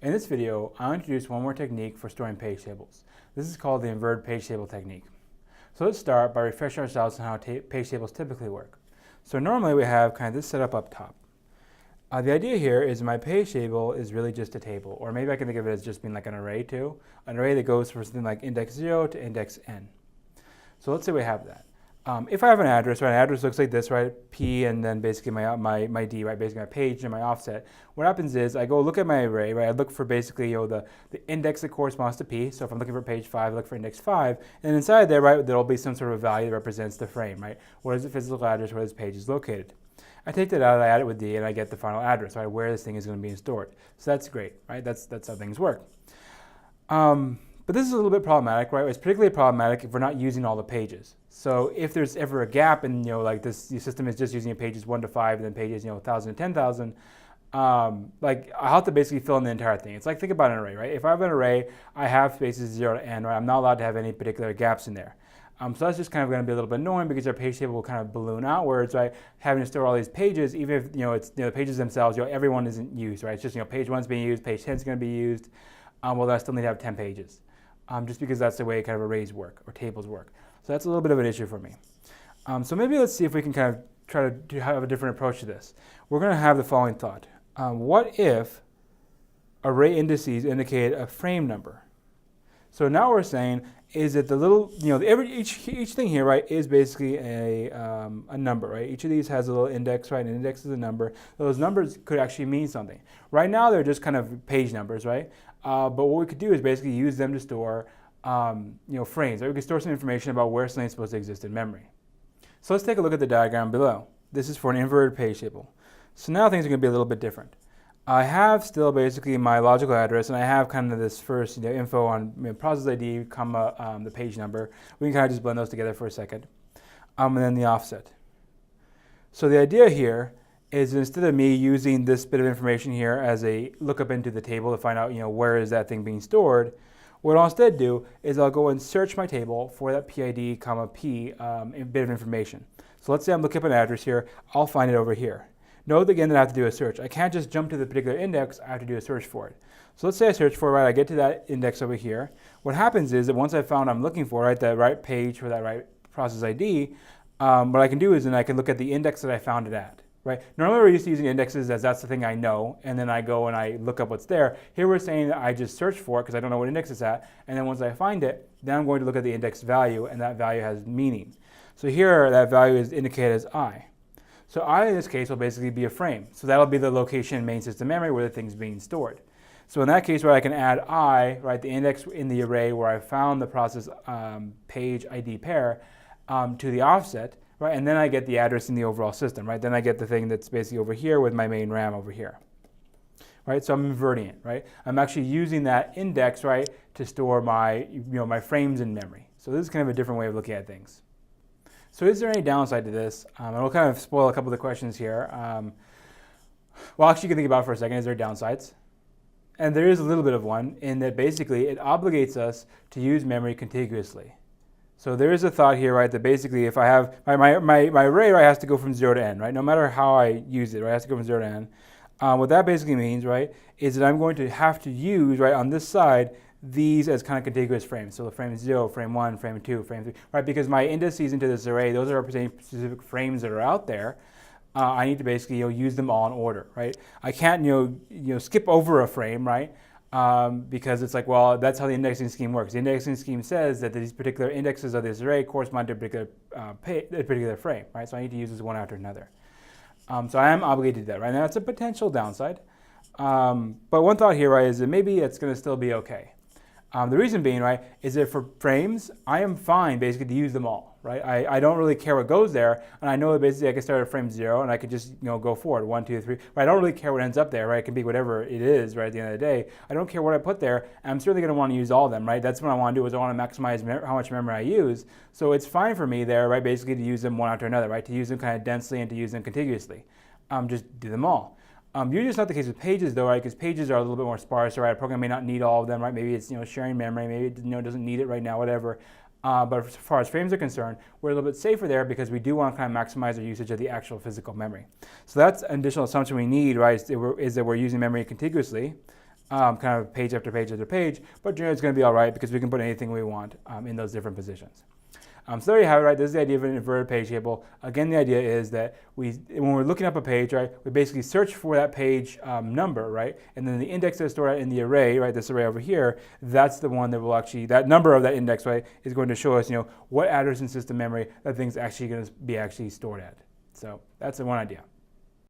In this video, I'll introduce one more technique for storing page tables. This is called the inverted page table technique. So let's start by refreshing ourselves on how page tables typically work. So normally we have kind of this setup up top. The idea here is my page table is really just a table, or maybe I can think of it as just being like an array too. An array that goes from something like index 0 to index n. So let's say we have that. If I have an address, right, an address looks like this, right, P and then basically my D, right, basically my page and my offset. What happens is I go look at my array, right, I look for basically the index that corresponds to P. So if I'm looking for page 5, I look for index 5, and inside there, right, there'll be some sort of value that represents the frame, right? What is the physical address, where this page is located? I take that out, I add it with D, and I get the final address, right, where this thing is going to be stored. So that's great, right? That's how things work. But this is a little bit problematic, right? It's particularly problematic if we're not using all the pages. So if there's ever a gap and like the system is just using pages 1 to 5 and then pages 1,000 to 10,000, like I have to basically fill in the entire thing. It's like, think about an array, right? If I have an array, I have spaces 0 to n, right? I'm not allowed to have any particular gaps in there. So that's just kind of going to be a little bit annoying because our page table will kind of balloon outwards, right? Having to store all these pages, even if it's the pages themselves, everyone isn't used, right? It's just page 1's being used, page 10's going to be used. Well, then I still need to have 10 pages. Just because that's the way kind of arrays work or tables work. So that's a little bit of an issue for me. So maybe let's see if we can kind of try to have a different approach to this. We're going to have the following thought. What if array indices indicate a frame number? So now we're saying is that the little, each thing here, right, is basically a number, right? Each of these has a little index, right? An index is a number. Those numbers could actually mean something. Right now they're just kind of page numbers, right? But what we could do is basically use them to store, frames. Right? We could store some information about where something is supposed to exist in memory. So let's take a look at the diagram below. This is for an inverted page table. So now things are going to be a little bit different. I have still basically my logical address, and I have kind of this first info on process ID, comma, the page number. We can kind of just blend those together for a second. And then the offset. So the idea here is instead of me using this bit of information here as a lookup into the table to find out where is that thing being stored, what I'll instead do is I'll go and search my table for that PID, comma, P bit of information. So let's say I'm looking up an address here, I'll find it over here. Note again that I have to do a search. I can't just jump to the particular index, I have to do a search for it. So let's say I search for it, right, I get to that index over here. What happens is that once I've found I'm looking for, right, that right page for that right process ID, what I can do is then I can look at the index that I found it at. Right? Normally we're used to using indexes as that's the thing I know, and then I go and I look up what's there. Here we're saying that I just search for it because I don't know what index it's at, and then once I find it, then I'm going to look at the index value, and that value has meaning. So here that value is indicated as I. So I in this case will basically be a frame. So that'll be the location in main system memory where the thing's being stored. So in that case where I can add I, right, the index in the array where I found the process page ID pair to the offset, right, and then I get the address in the overall system, right? Then I get the thing that's basically over here with my main RAM over here, right? So I'm inverting it, right? I'm actually using that index, right, to store my, my frames in memory. So this is kind of a different way of looking at things. So is there any downside to this? And we'll kind of spoil a couple of the questions here. Well, actually, you can think about it for a second. Is there downsides? And there is a little bit of one in that basically it obligates us to use memory contiguously. So there is a thought here, right, that basically if I have, my array, right, has to go from 0 to n, right, no matter how I use it, right, it has to go from 0 to n. What that basically means, right, is that I'm going to have to use, right, on this side, these as kind of contiguous frames. So the frame 0, frame 1, frame 2, frame 3, right, because my indices into this array, those are representing specific frames that are out there. I need to basically use them all in order, right? I can't skip over a frame, right? Because it's like, well, that's how the indexing scheme works. The indexing scheme says that these particular indexes of this array correspond to a particular frame, right? So I need to use this one after another. So I am obligated to that, right? Now that's a potential downside. But one thought here, right, is that maybe it's going to still be okay. The reason being, right, is that for frames, I am fine basically to use them all, right? I don't really care what goes there, and I know that basically I can start at frame 0 and I can just go forward 1, 2, 3. Right? I don't really care what ends up there, right? It can be whatever it is, right? At the end of the day, I don't care what I put there. And I'm certainly going to want to use all of them, right? That's what I want to do is I want to maximize how much memory I use. So it's fine for me there, right? Basically to use them one after another, right? To use them kind of densely and to use them contiguously. Just do them all. Usually it's not the case with pages though, right? Because pages are a little bit more sparse, right? A program may not need all of them, right? Maybe it's sharing memory, maybe it doesn't need it right now, whatever. But as far as frames are concerned, we're a little bit safer there because we do want to kind of maximize our usage of the actual physical memory. So that's an additional assumption we need, right? Is that we're using memory contiguously. kind of page after page after page, but generally it's going to be all right because we can put anything we want in those different positions. So there you have it, right? This is the idea of an inverted page table. Again, the idea is that when we're looking up a page, right, we basically search for that page number, right? And then the index that's stored in the array, right, this array over here, that's the one that will actually, that number of that index, right, is going to show us, what address in system memory that thing's actually going to be stored at. So that's the one idea.